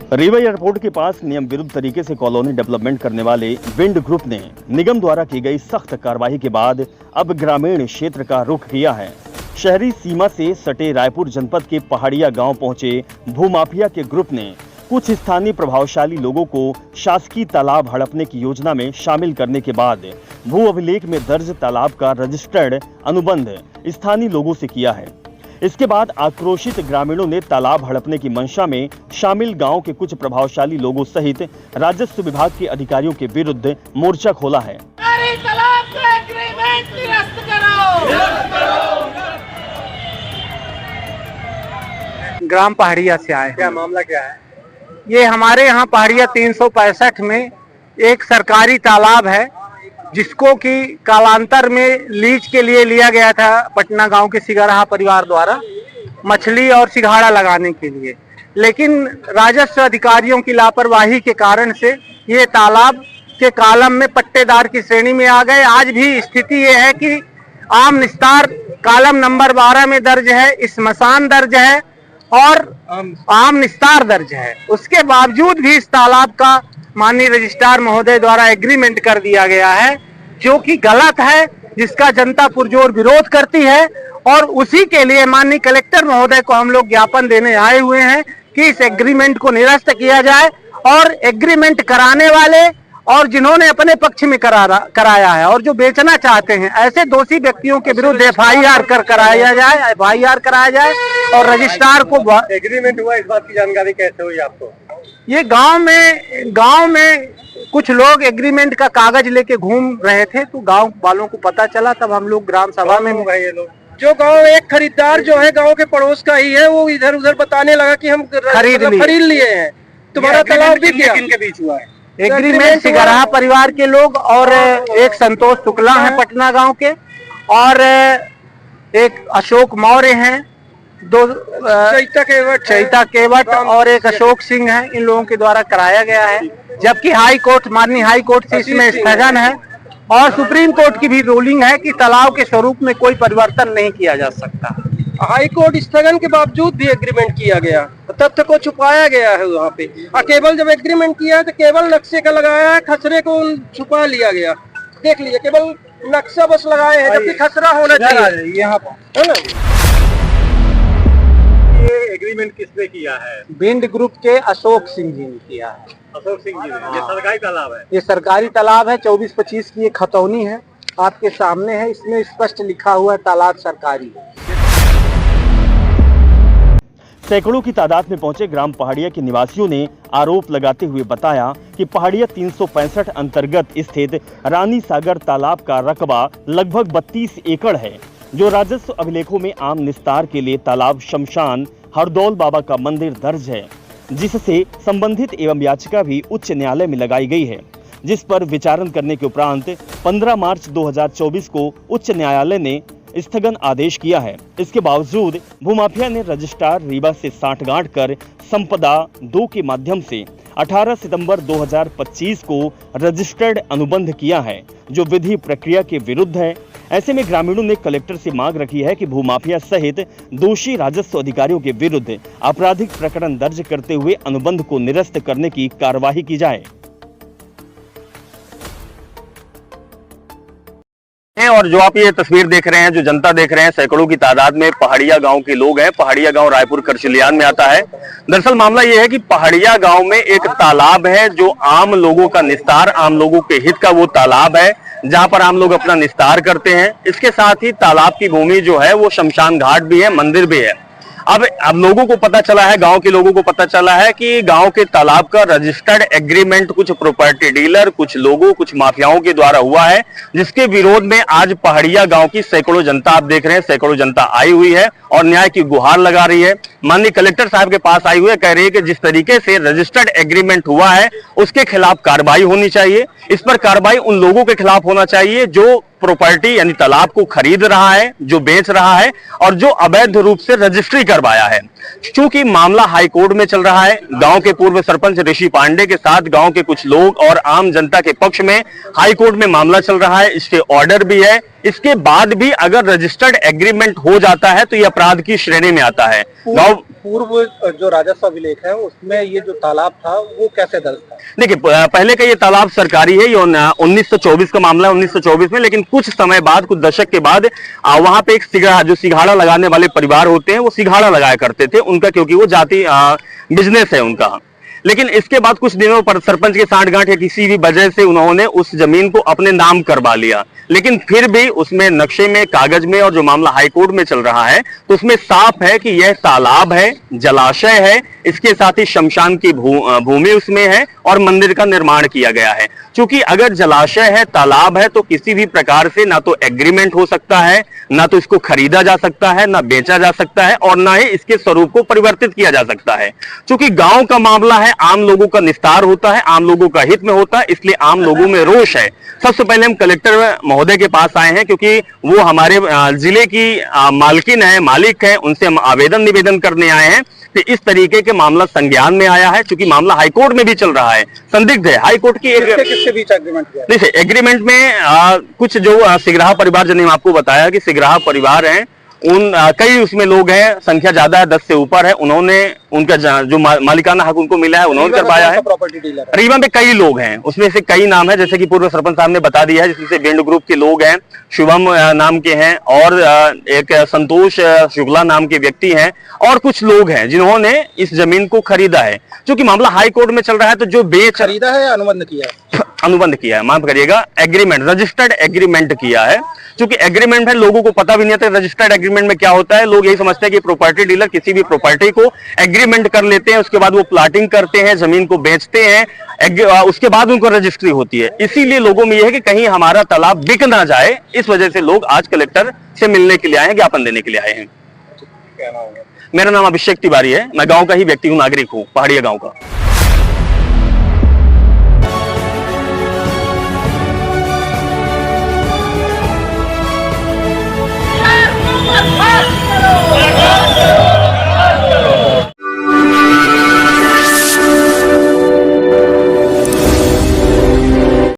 Rewa airport के पास नियम विरुद्ध तरीके से कॉलोनी डेवलपमेंट करने वाले विंड ग्रुप ने निगम द्वारा की गई सख्त कार्रवाई के बाद अब ग्रामीण क्षेत्र का रुख किया है। शहरी सीमा से सटे रायपुर जनपद के पहाड़िया गांव पहुंचे भूमाफिया के ग्रुप ने कुछ स्थानीय प्रभावशाली लोगों को शासकीय तालाब हड़पने की योजना में शामिल करने के बाद भू अभिलेख में दर्ज तालाब का रजिस्टर्ड अनुबंध स्थानीय लोगों से किया है। इसके बाद आक्रोशित ग्रामीणों ने तालाब हड़पने की मंशा में शामिल गांव के कुछ प्रभावशाली लोगों सहित राजस्व विभाग के अधिकारियों के विरुद्ध मोर्चा खोला है। ग्राम पहाड़िया से आए। क्या मामला क्या है? ये हमारे यहाँ पहाड़िया 365 में एक सरकारी तालाब है जिसको कि कालांतर में लीज के लिए लिया गया था पटना गांव के सिगरहा परिवार द्वारा मछली और सिंघाड़ा लगाने के लिए, लेकिन राजस्व अधिकारियों की लापरवाही के कारण से ये तालाब के कालम में पट्टेदार की श्रेणी में आ गए। आज भी स्थिति ये है कि आम निस्तार कालम नंबर 12 में दर्ज है, स्मशान दर्ज है और आम निस्तार दर्ज है। उसके बावजूद भी इस तालाब का माननीय रजिस्ट्रार महोदय द्वारा एग्रीमेंट कर दिया गया है, जो कि गलत है, जिसका जनता पुरजोर विरोध करती है। और उसी के लिए माननीय कलेक्टर महोदय को हम लोग ज्ञापन देने आए हुए हैं कि इस एग्रीमेंट को निरस्त किया जाए और एग्रीमेंट कराने वाले और जिन्होंने अपने पक्ष में कराया है और जो बेचना चाहते हैं ऐसे दोषी व्यक्तियों के विरुद्ध FIR कराया जाए और रजिस्ट्रार को। एग्रीमेंट हुआ, इस बात की जानकारी कैसे हुई आपको? ये गांव में कुछ लोग एग्रीमेंट का कागज लेके घूम रहे थे, तो गांव वालों को पता चला, तब हम लोग ग्राम सभा में ये लोग जो गांव एक खरीदार जो है गांव के पड़ोस का ही है, वो इधर उधर बताने लगा कि हम खरीद लिए हैं। तुम्हारा तालाब भी किनके बीच हुआ है? एग्रीमेंट सिगरहा परिवार के लोग और एक संतोष शुक्ला है पटना गांव के, और एक अशोक मौर्य हैं, दो चैता केवट और एक अशोक सिंह है। इन लोगों के द्वारा कराया गया है, जबकि माननीय हाई कोर्ट से इसमें स्थगन है और सुप्रीम कोर्ट की भी रूलिंग है कि तालाब के स्वरूप में कोई परिवर्तन नहीं किया जा सकता। हाई कोर्ट स्थगन के बावजूद भी एग्रीमेंट किया गया, तथ्य को छुपाया गया है वहाँ पे। केवल जब एग्रीमेंट किया है तो केवल नक्शे का लगाया है, खसरे को छुपा लिया गया। देख लीजिए, केवल नक्शा बस लगाए हैं, जबकि खसरा होना चाहिए यहाँ पर, है ना? ये एग्रीमेंट किसने किया है? विंड ग्रुप के अशोक सिंह जी ने किया है। अशोक सिंह जी ने। ये सरकारी तालाब है? ये सरकारी तालाब है, 24-25 की ये खतौनी है, आपके सामने है। इसमें स्पष्ट लिखा हुआ है तालाब सरकारी। सैकड़ों की तादाद में पहुंचे ग्राम पहाड़िया के निवासियों ने आरोप लगाते हुए बताया कि पहाड़िया 365 अंतर्गत स्थित रानी सागर तालाब का रकबा लगभग 32 एकड़ है, जो राजस्व अभिलेखों में आम निस्तार के लिए तालाब, शमशान, हरदौल बाबा का मंदिर दर्ज है, जिससे संबंधित एवं याचिका भी उच्च न्यायालय में लगाई गई है, जिस पर विचारण करने के उपरांत 15 मार्च 2024 को उच्च न्यायालय ने स्थगन आदेश किया है। इसके बावजूद भूमाफिया ने रजिस्ट्रार रीवा से सांठगांठ कर संपदा 2 के माध्यम से 18 सितंबर 2025 को रजिस्टर्ड अनुबंध किया है, जो विधि प्रक्रिया के विरुद्ध है। ऐसे में ग्रामीणों ने कलेक्टर से मांग रखी है कि भूमाफिया सहित दोषी राजस्व अधिकारियों के विरुद्ध आपराधिक प्रकरण दर्ज करते हुए अनुबंध को निरस्त करने की कार्यवाही की जाए। और जो आप ये तस्वीर देख रहे हैं, जो जनता देख रहे हैं, सैकड़ों की तादाद में पहाड़िया गांव के लोग हैं। पहाड़िया गांव रायपुर करचिलियान में आता है। दरअसल मामला ये है कि पहाड़िया गांव में एक तालाब है जो आम लोगों का निस्तार, आम लोगों के हित का वो तालाब है, जहां पर आम लोग अपना निस्तार करते हैं। इसके साथ ही तालाब की भूमि जो है वो शमशान घाट भी है, मंदिर भी है। अब लोगों को पता चला है, गांव के लोगों को पता चला है कि गांव के तालाब का रजिस्टर्ड एग्रीमेंट कुछ प्रॉपर्टी डीलर, कुछ लोगों, कुछ माफियाओं के द्वारा हुआ है, जिसके विरोध में आज पहाड़िया गांव की सैकड़ों जनता, आप देख रहे हैं, सैकड़ों जनता आई हुई है और न्याय की गुहार लगा रही है। माननीय कलेक्टर साहब के पास आई हुई है, कह रही है कि जिस तरीके से रजिस्टर्ड एग्रीमेंट हुआ है उसके खिलाफ कार्रवाई होनी चाहिए। इस पर कार्रवाई उन लोगों के खिलाफ होना चाहिए जो प्रॉपर्टी यानी तालाब को खरीद रहा है, जो बेच रहा है और जो अवैध रूप से रजिस्ट्री करवाया है। चूंकि मामला हाई कोर्ट में चल रहा है, गांव के पूर्व सरपंच ऋषि पांडे के साथ गांव के कुछ लोग और आम जनता के पक्ष में हाई कोर्ट में मामला चल रहा है, स्टे ऑर्डर भी है। इसके बाद भी अगर रजिस्टर्ड एग्रीमेंट हो जाता है तो ये अपराध की श्रेणी में आता है। गांव पूर्व जो राजस्व अभिलेख है उसमें ये जो तालाब था वो कैसे दर्ज था? देखिए, पहले का ये तालाब सरकारी है, ये 1924 का मामला है, 1924 में। लेकिन कुछ समय बाद, कुछ दशक के बाद वहां पे एक सिघाड़ा लगाने वाले परिवार होते हैं, वो सिघाड़ा लगाया करते थे उनका, क्योंकि वो जाति बिजनेस है उनका। लेकिन इसके बाद कुछ दिनों पर सरपंच के सांठगांठ या किसी भी वजह से उन्होंने उस जमीन को अपने नाम करवा लिया। लेकिन फिर भी उसमें नक्शे में, कागज में, और जो मामला हाईकोर्ट में चल रहा है तो उसमें साफ है कि यह तालाब है, जलाशय है, इसके साथ ही शमशान की भूमि उसमें है और मंदिर का निर्माण किया गया है। क्योंकि अगर जलाशय है, तालाब है, तो किसी भी प्रकार से ना तो एग्रीमेंट हो सकता है, ना तो इसको खरीदा जा सकता है, ना बेचा जा सकता है, और ना ही इसके स्वरूप को परिवर्तित किया जा सकता है। क्योंकि गांव का मामला है, आम लोगों का निस्तार होता है, आम लोगों का हित में होता है, इसलिए आम लोगों में रोष है। सबसे पहले हम कलेक्टर महोदय के पास आए हैं, क्योंकि वो हमारे जिले की मालकिन है, मालिक है, उनसे हम निवेदन करने आए हैं कि इस तरीके के मामला संज्ञान में आया है। चूंकि मामला हाईकोर्ट में भी चल रहा है, संदिग्ध है। हाईकोर्ट की किसके बीच एग्रीमेंट किया? देखिए, एग्रीमेंट में कुछ जो सिगराहा परिवार, जो मैंने आपको बताया कि सिगराहा परिवार हैं, उन कई उसमें लोग हैं, संख्या ज्यादा है, 10 से ऊपर है। उन्होंने उनका जो मालिकाना हक उनको मिला है, उन्होंने करवाया है। प्रॉपर्टी डीलर रीवा में कई लोग हैं, उसमें से कई नाम है, जैसे कि पूर्व सरपंच साहब ने बता दिया है, जिसमें से वेंड ग्रुप के लोग हैं, शुभम नाम के हैं, और एक संतोष शुक्ला नाम के व्यक्ति हैं, और कुछ लोग हैं जिन्होंने इस जमीन को खरीदा है। क्योंकि मामला हाई कोर्ट में चल रहा है, तो जो खरीदा है या अनुबंध किया है? अनुबंध किया है, माफ करिएगा, एग्रीमेंट, रजिस्टर्ड एग्रीमेंट किया है। क्योंकि एग्रीमेंट है, लोगों को पता भी नहीं था रजिस्टर्ड एग्रीमेंट में क्या होता है। लोग यही समझते हैं कि प्रॉपर्टी डीलर किसी भी प्रॉपर्टी को एग्रीमेंट कर लेते हैं, उसके बाद वो प्लाटिंग करते हैं, जमीन को बेचते हैं, उसके बाद उनको रजिस्ट्री होती है। इसीलिए लोगों में यह है कि कहीं हमारा तालाब बिक ना जाए, इस वजह से लोग आज कलेक्टर से मिलने के लिए आए हैं, ज्ञापन देने के लिए आए हैं। मेरा नाम अभिषेक तिवारी है, मैं गांव का ही व्यक्ति हूं, नागरिक हूं, पहाड़िया गांव का।